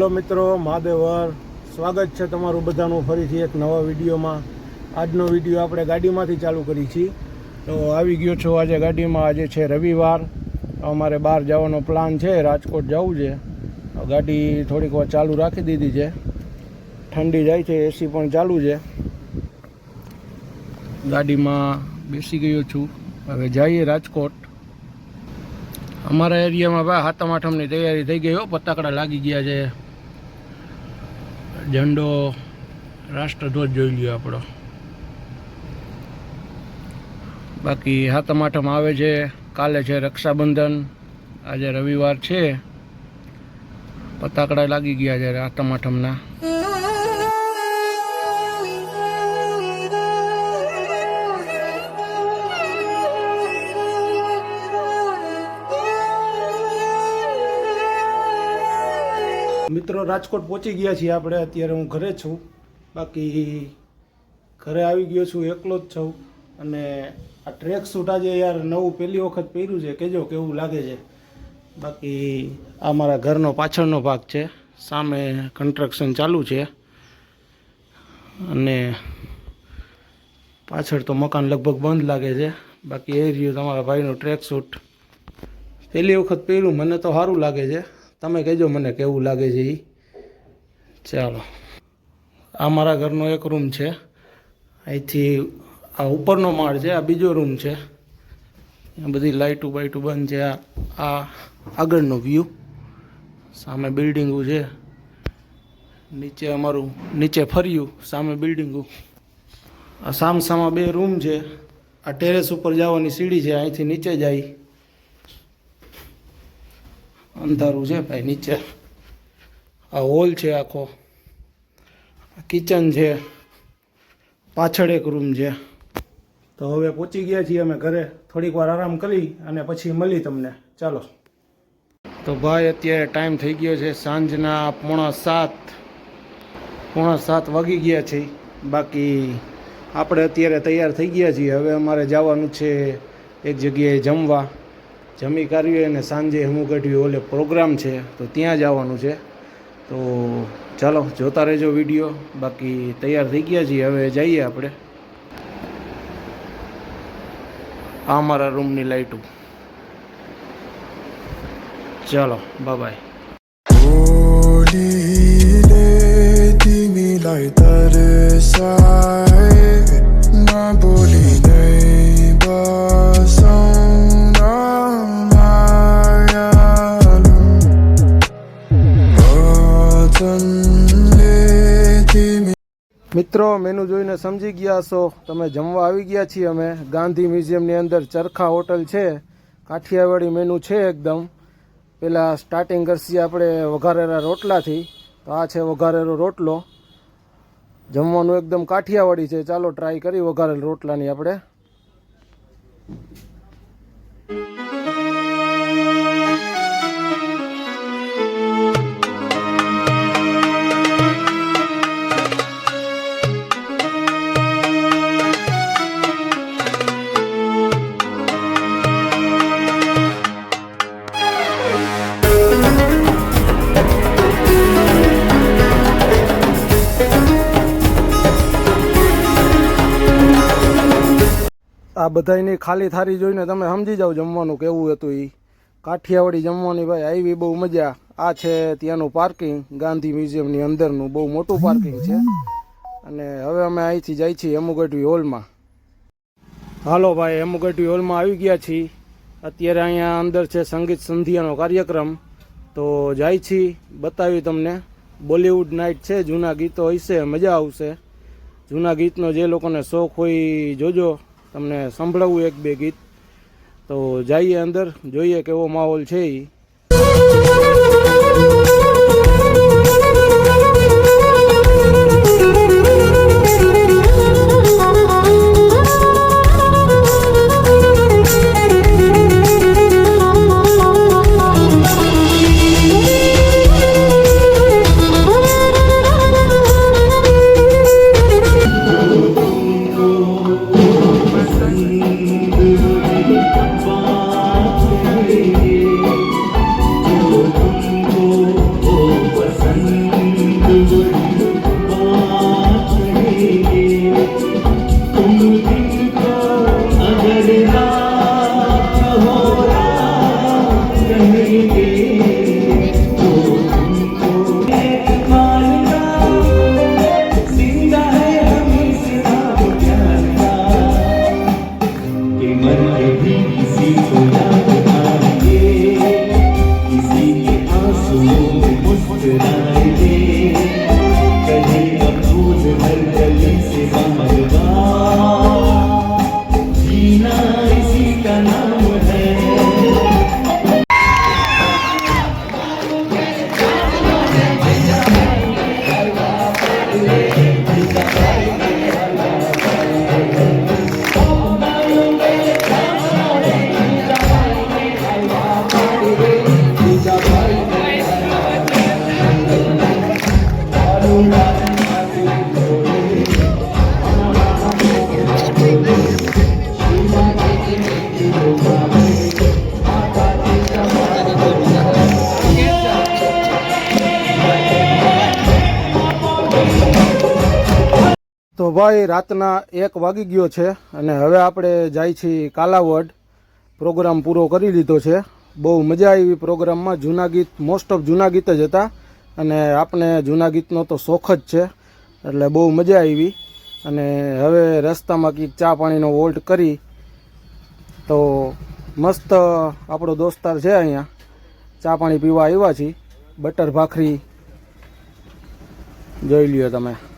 Hello મિત્રો, મહાદેવર સ્વાગત છે તમારું બધાનું ફરીથી એક નવા વિડીયોમાં। આજનો વિડીયો આપણે ગાડીમાંથી ચાલુ કરી છીએ। તો આવી ગયો છો આજે ગાડીમાં। આજે છે રવિવાર, અમારે બહાર જવાનો પ્લાન છે, રાજકોટ જવું છે। ગાડી થોડીક વાર ચાલુ રાખી દીધી છે, ઠંડી જાય છે, એસી પણ ચાલુ છે। ગાડીમાં બેસી ગયો છું, હવે જઈએ રાજકોટ। અમારા એરિયામાં ભાઈ સાતમ આઠમની તૈયારી થઈ ગઈ હો, ફટાકડા લાગી ગયા છે। ઝંડો રાષ્ટ્રધ્વજ જોઈ લ્યો આપણો। બાકી સાતમ આઠમ આવે છે, કાલે છે રક્ષાબંધન, આજે રવિવાર છે, ફટાકડા લાગી ગયા છે સાતમ આઠમના। મિત્રો રાજકોટ પહોંચી ગયા છીએ આપણે। અત્યારે હું ઘરે છું, બાકી ઘરે આવી ગયો છું, એકલો જ છું। અને આ ટ્રેક સૂટ આજે યાર નવું પહેલી વખત પહેર્યું છે, કહેજો કેવું લાગે છે। બાકી આ મારા ઘરનો પાછળનો ભાગ છે, સામે કન્સ્ટ્રક્શન ચાલુ છે અને પાછળ તો મકાન લગભગ બંધ લાગે છે। બાકી એ રહ્યું તમારા ભાઈનું ટ્રેક સૂટ, પહેલી વખત પહેર્યું, મને તો સારું લાગે છે। તમે કહેજો મને કેવું લાગે છે એ। ચાલો, આ મારા ઘરનો એક રૂમ છે, અહીંથી આ ઉપરનો માળ છે, આ બીજો રૂમ છે। બધી લાઇટું બાઇટું બંધ છે। આ આગળનો વ્યૂ, સામે બિલ્ડિંગો છે, નીચે અમારું નીચે ફર્યું, સામે બિલ્ડિંગો। આ સામસામા બે રૂમ છે। આ ટેરેસ ઉપર જવાની સીડી છે, અહીંથી નીચે જાય। અંધારું છે ભાઈ નીચે। આ હોલ છે આખો, કિચન છે, પાછળ એક રૂમ છે। તો હવે પહોંચી ગયા છીએ અમે ઘરે, થોડીક વાર આરામ કરી અને પછી મળી તમને। ચાલો, તો ભાઈ અત્યારે ટાઈમ થઈ ગયો છે સાંજના 6:45 વાગી ગયા છે। બાકી આપણે અત્યારે તૈયાર થઈ ગયા છીએ, હવે અમારે જવાનું છે એક જગ્યાએ જમવા। જમી કાઢીએ અને સાંજે હમું કાઢ્યું ઓલે પ્રોગ્રામ છે, તો ત્યાં જવાનું છે। તો ચાલો જોતા રહેજો વિડીયો। બાકી તૈયાર થઈ ગયા છીએ, હવે જઈએ આપણે। આ મારા રૂમની લાઇટો। ચાલો, બાય મિત્રો, મેનુ જોઈને સમજી ગયા હશો તમે, જમવા આવી ગયા છીએ અમે ગાંધી મ્યુઝિયમની અંદર। ચરખા હોટલ છે, કાઠિયાવાડી મેનુ છે એકદમ। પહેલાં સ્ટાર્ટિંગ કરશી આપણે વઘારેલા રોટલાથી, તો આ છે વઘારેલો રોટલો। જમવાનું એકદમ કાઠિયાવાડી છે। ચાલો ટ્રાય કરી વઘારેલ રોટલાની આપણે। આ બધાની ખાલી થાળી જોઈને તમે સમજી જાઓ જમવાનું કેવું હતું એ। કાઠિયાવાડી જમવાની ભાઈ આવી બહુ મજા। આ છે ત્યાંનું પાર્કિંગ, ગાંધી મ્યુઝિયમની અંદરનું બહુ મોટું પાર્કિંગ છે। અને હવે અમે અહીંથી જાય છીએ હેમુગઢવી હોલમાં। હાલો ભાઈ, હેમુગઢવી હોલમાં આવી ગયા છીએ। અત્યારે અહીંયા અંદર છે સંગીત સંધ્યાનો કાર્યક્રમ, તો જાય છીએ, બતાવી તમને। બોલિવૂડ નાઇટ છે, જૂના ગીતો હશે, મજા આવશે। જૂના ગીતનો જે લોકોને શોખ હોય જોજો, તમને સંભળાવું એક બે ગીત। તો જઈએ અંદર, જોઈએ કેવો માહોલ છે એ। તો ભાઈ રાતના 1 વાગી ગયો છે અને હવે આપણે જાય છીએ કાલાવડ. પ્રોગ્રામ પૂરો કરી લીધો છે. બહુ મજા આવી પ્રોગ્રામમાં. જૂના ગીત, મોસ્ટ ઓફ જૂના ગીત જ હતા અને આપણે જૂના ગીતનો તો શોખ જ છે એટલે બહુ મજા આવી. અને હવે રસ્તામાં કંઈક ચા પાણીનો વોલ્ટ કરી તો મસ્ત આપણો દોસ્તાર છે અહીંયા, ચા પાણી પીવા આવ્યા છીએ. બટર ભાખરી જોઈ લ્યો તમે.